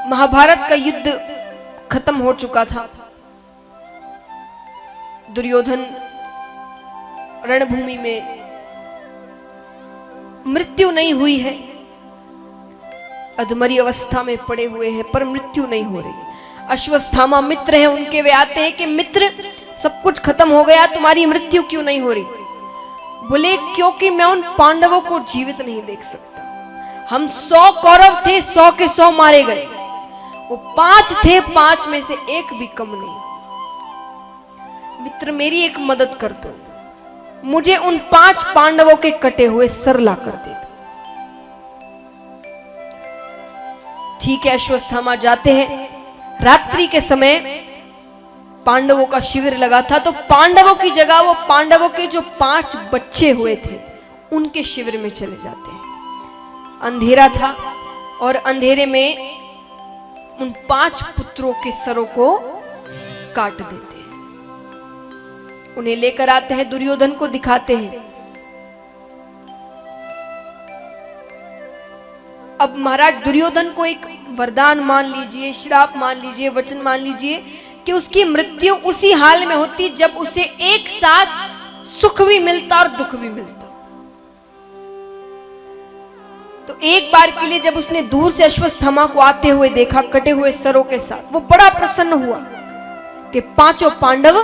महाभारत का युद्ध खत्म हो चुका था। दुर्योधन रणभूमि में मृत्यु नहीं हुई है, अधमरी अवस्था में पड़े हुए हैं, पर मृत्यु नहीं हो रही। अश्वत्थामा मित्र हैं उनके, वे आते हैं कि मित्र सब कुछ खत्म हो गया, तुम्हारी मृत्यु क्यों नहीं हो रही? बोले क्योंकि मैं उन पांडवों को जीवित नहीं देख सकता। हम 100 कौरव थे, 100 के 100 मारे गए, वो 5 थे, 5 में से एक भी कम नहीं। मित्र मेरी एक मदद कर दो, मुझे उन 5 पांडवों के कटे हुए सर ला कर दे दो। ठीक है, अश्वत्थामा जाते हैं। रात्रि के समय पांडवों का शिविर लगा था, तो पांडवों की जगह वो पांडवों के जो 5 बच्चे हुए थे उनके शिविर में चले जाते हैं। अंधेरा था और अंधेरे में उन 5 पुत्रों के सरों को काट देते हैं। उन्हें लेकर आते हैं, दुर्योधन को दिखाते हैं। अब महाराज दुर्योधन को एक वरदान मान लीजिए, श्राप मान लीजिए, वचन मान लीजिए कि उसकी मृत्यु उसी हाल में होती जब उसे एक साथ सुख भी मिलता और दुख भी मिलता। तो एक बार के लिए जब उसने दूर से अश्वत्थामा को आते हुए देखा कटे हुए सरों के साथ, वो बड़ा प्रसन्न हुआ कि 5 पांडव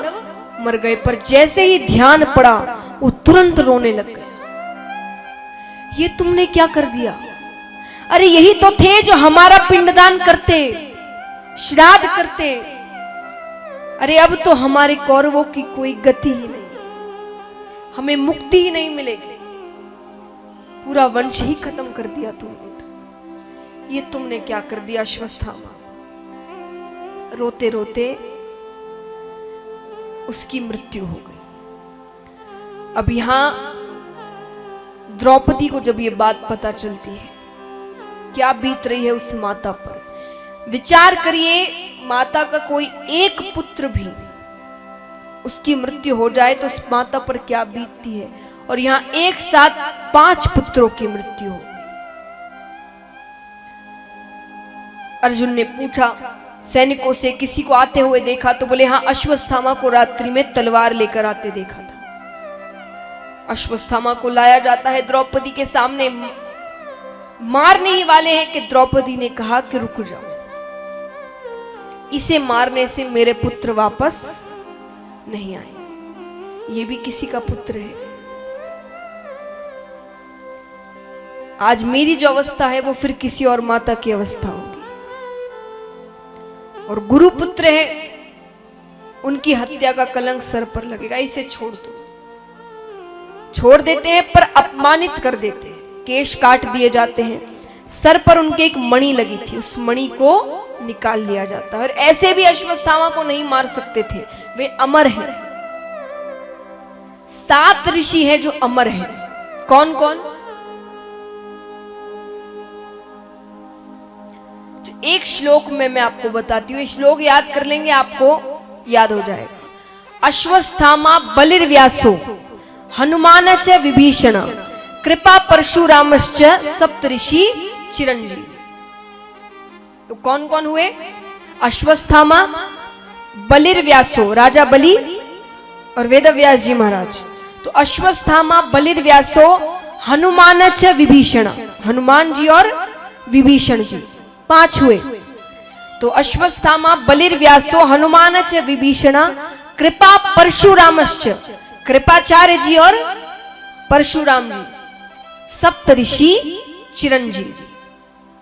मर गए। पर जैसे ही ध्यान पड़ा वो तुरंत रोने लग गए। ये तुमने क्या कर दिया? अरे यही तो थे जो हमारा पिंडदान करते, श्राद्ध करते। अरे अब तो हमारे कौरवों की कोई गति ही नहीं, हमें मुक्ति ही नहीं मिलेगी, पूरा वंश ही खत्म कर दिया तुमने। ये तुमने क्या कर दिया अश्वत्थामा? रोते रोते उसकी मृत्यु हो गई। अब यहां द्रौपदी को जब ये बात पता चलती है, क्या बीत रही है उस माता पर। विचार करिए, माता का कोई एक पुत्र भी उसकी मृत्यु हो जाए तो उस माता पर क्या बीतती है। और यहां एक साथ 5 पुत्रों की मृत्यु हो गई। अर्जुन ने पूछा सैनिकों से, किसी को आते हुए देखा? तो बोले हाँ, अश्वत्थामा को रात्रि में तलवार लेकर आते देखा था। अश्वत्थामा को लाया जाता है द्रौपदी के सामने, मारने ही वाले हैं कि द्रौपदी ने कहा कि रुक जाओ, इसे मारने से मेरे पुत्र वापस नहीं आए, ये भी किसी का पुत्र है। आज मेरी जो अवस्था है वो फिर किसी और माता की अवस्था होगी। और गुरु पुत्र है, उनकी हत्या का कलंक सर पर लगेगा, इसे छोड़ दो। छोड़ देते हैं पर अपमानित कर देते हैं, केश काट दिए जाते हैं, सर पर उनके एक मणि लगी थी, उस मणि को निकाल लिया जाता है। और ऐसे भी अश्वत्थामा को नहीं मार सकते थे, वे अमर हैं। 7 ऋषि हैं जो अमर हैं। कौन कौन? एक श्लोक में मैं आपको बताती हूँ, श्लोक याद कर लेंगे आपको याद हो जाएगा। अश्वत्थामा बलिर्व्यासो हनुमान च विभीषण कृपा परशुरामश्च सप्तऋषि चिरंजीव। तो कौन कौन हुए? अश्वत्थामा, बलिर्व्यासो राजा बलि और वेदव्यास जी महाराज। तो अश्वत्थामा, बलिर्व्यासो, हनुमान च विभीषण, हनुमान जी और विभीषण जी, 5 हुए। तो अश्वत्थामा, बलिर्व्यासो, हनुमान च विभीषण कृपा परशुरामश्च, कृपाचार्य जी और परशुराम जी, सप्तऋषि चिरंजीव।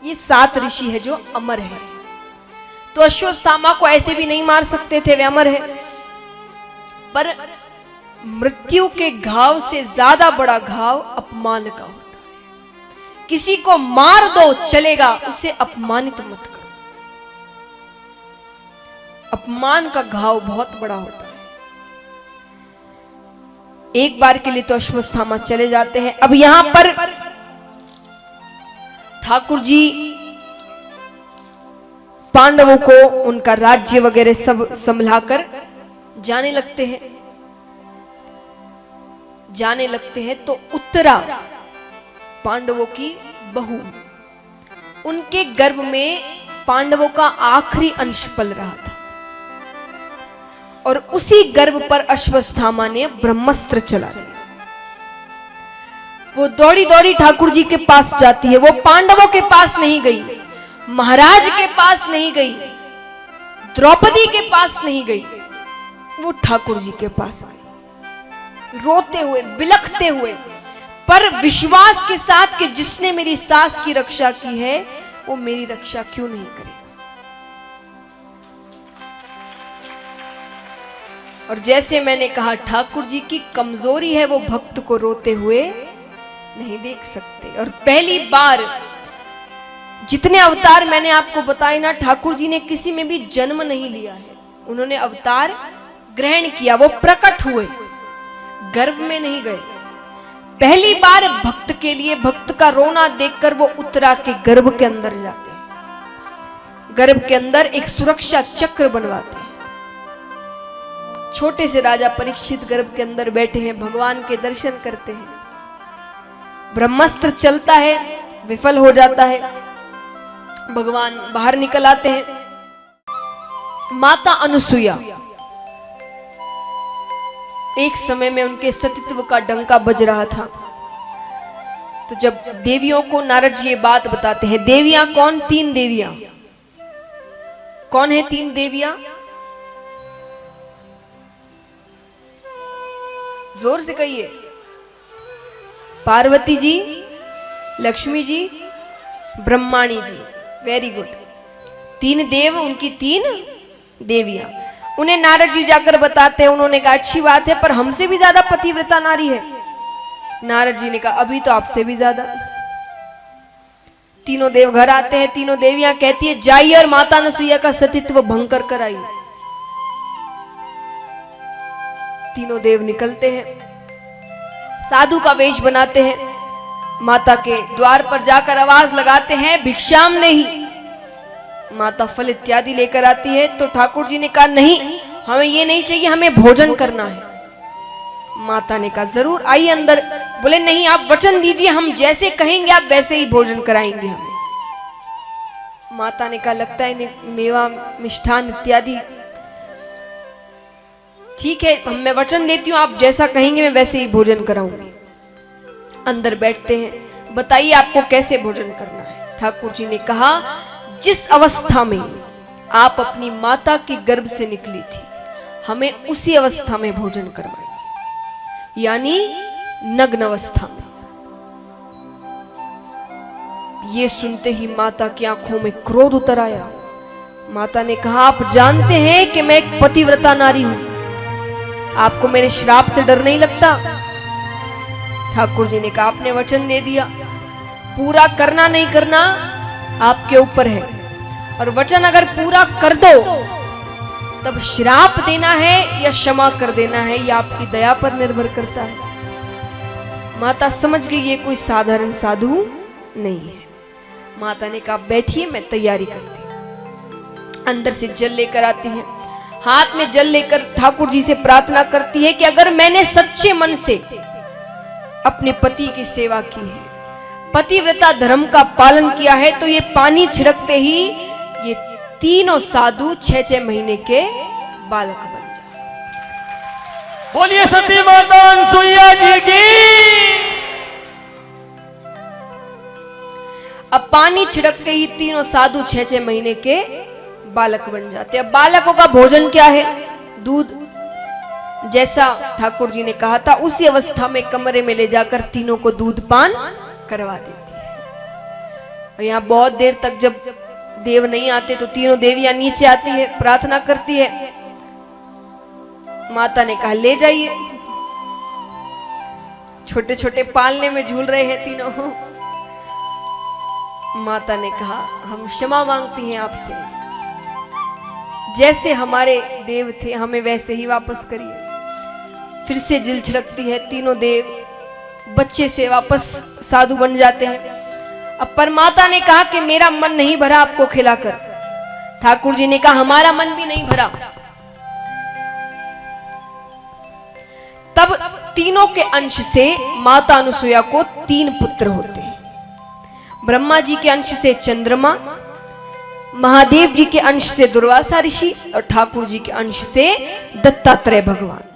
ये 7 ऋषि है जो अमर है। तो अश्वत्थामा को ऐसे भी नहीं मार सकते थे, वे अमर है। पर मृत्यु के घाव से ज्यादा बड़ा घाव अपमान का होता है। किसी को मार दो चलेगा, उसे अपमानित मत करो। अपमान का घाव बहुत बड़ा होता है। एक बार के लिए तो अश्वत्थामा चले जाते हैं। अब यहां पर ठाकुर जी पांडवों को उनका राज्य वगैरह सब संभलाकर जाने लगते हैं। तो उत्तरा पांडवों की बहू, उनके गर्भ में पांडवों का आखिरी अंश पल रहा था और उसी गर्भ पर अश्वत्थामा ने ब्रह्मास्त्र चला दिया। वो दौड़ी दौड़ी ठाकुर जी के पास जाती है। वो पांडवों के पास नहीं गई, महाराज के पास नहीं गई, द्रौपदी के पास नहीं गई, वो ठाकुर जी के पास आई, रोते हुए बिलखते हुए, पर विश्वास के साथ कि जिसने मेरी सास की रक्षा की है वो मेरी रक्षा क्यों नहीं करेगा। और जैसे मैंने कहा, ठाकुर जी की कमजोरी है, वो भक्त को रोते हुए नहीं देख सकते। और पहली बार जितने अवतार मैंने आपको बताए ना, ठाकुर जी ने किसी में भी जन्म नहीं लिया है, उन्होंने अवतार ग्रहण किया, वो प्रकट हुए, गर्भ में नहीं गए। पहली बार भक्त के लिए, भक्त का रोना देखकर वो उत्तरा के गर्भ के अंदर जाते हैं, गर्भ के अंदर एक सुरक्षा चक्र बनवाते हैं। छोटे से राजा परीक्षित गर्भ के अंदर बैठे हैं, भगवान के दर्शन करते हैं, ब्रह्मास्त्र चलता है, विफल हो जाता है, भगवान बाहर निकल आते हैं। माता अनुसुईया, एक समय में उनके सतीत्व का डंका बज रहा था, तो जब देवियों को नारद जी ये बात बताते हैं, देवियां कौन? 3 देवियां। कौन है 3 देवियां? जोर से कहिए। पार्वती जी, लक्ष्मी जी, ब्रह्माणी जी। Very good. 3 देव, उनकी 3 देवियां। उन्हें नारद जी जाकर बताते हैं, उन्होंने कहा अच्छी बात है, पर हमसे भी ज्यादा पतिव्रता नारी है। नारद जी ने कहा अभी तो आपसे भी ज्यादा। तीनों देव घर आते हैं, तीनों देवियां कहती है जाइए और माता अनुसुईया का सतीत्व भंग कर कर आई। तीनों देव निकलते हैं, साधु का वेश बनाते हैं, माता के द्वार पर जाकर आवाज लगाते हैं भिक्षाम नहीं। माता फल इत्यादि लेकर आती है, तो ठाकुर जी ने कहा नहीं, हमें ये नहीं चाहिए, हमें भोजन करना है। माता ने कहा जरूर आइए अंदर। बोले नहीं, आप वचन दीजिए, हम जैसे कहेंगे आप वैसे ही भोजन कराएंगे हमें। माता ने कहा लगता है मेवा मिष्ठान इत्यादि ठीक है, मैं वचन देती हूँ, आप जैसा कहेंगे मैं वैसे ही भोजन कराऊंगी। अंदर बैठते हैं, बताइए आपको कैसे भोजन करना है। ठाकुर जी ने कहा जिस अवस्था में आप अपनी माता की गर्भ से निकली थी, हमें उसी अवस्था में भोजन करवाइए, यानी नग्न अवस्था में। ये सुनते ही माता की आंखों में क्रोध उतर आया। माता ने कहा आप जानते हैं कि मैं एक पतिव्रता नारी हूं, आपको मेरे श्राप से डर नहीं लगता? ठाकुर जी ने कहा आपने वचन दे दिया, पूरा करना नहीं करना आपके ऊपर है, और वचन अगर पूरा कर दो तब श्राप देना है या क्षमा कर देना है, यह आपकी दया पर निर्भर करता है। माता समझ गई ये कोई साधारण साधु नहीं है। माता ने कहा बैठिए, मैं तैयारी करती हूं। अंदर से जल लेकर आती है, हाथ में जल लेकर ठाकुर जी से प्रार्थना करती है कि अगर मैंने सच्चे मन से अपने पति की सेवा की है, पतिव्रता धर्म का पालन किया है, तो ये पानी छिड़कते ही ये तीनों साधु 6-6 महीने के बालक बन जाए। बोलिए सती माता अनुसुईया जी की। अब पानी छिड़कते ही तीनों साधु 6-6 महीने के बालक बन जाते हैं। अब बालकों का भोजन क्या है? दूध। जैसा ठाकुर जी ने कहा था उसी अवस्था में कमरे में ले जाकर तीनों को दूध पान करवा देती है। और यहाँ बहुत देर तक जब देव नहीं आते तो तीनों देवियां नीचे आती है, प्रार्थना करती है। माता ने कहा ले जाइए। छोटे छोटे पालने में झूल रहे हैं तीनों। माता ने कहा हम क्षमा मांगती हैं आपसे, जैसे हमारे देव थे हमें वैसे ही वापस करिए। फिर से जल छिड़कती है, तीनों देव बच्चे से वापस साधु बन जाते हैं। अब परमाता ने कहा कि मेरा मन नहीं भरा आपको खिलाकर। ठाकुर जी ने कहा हमारा मन भी नहीं भरा। तब तीनों के अंश से माता अनुसुईया को 3 पुत्र होते हैं। ब्रह्मा जी के अंश से चंद्रमा, महादेव जी के अंश से दुर्वासा ऋषि और ठाकुर जी के अंश से दत्तात्रेय भगवान।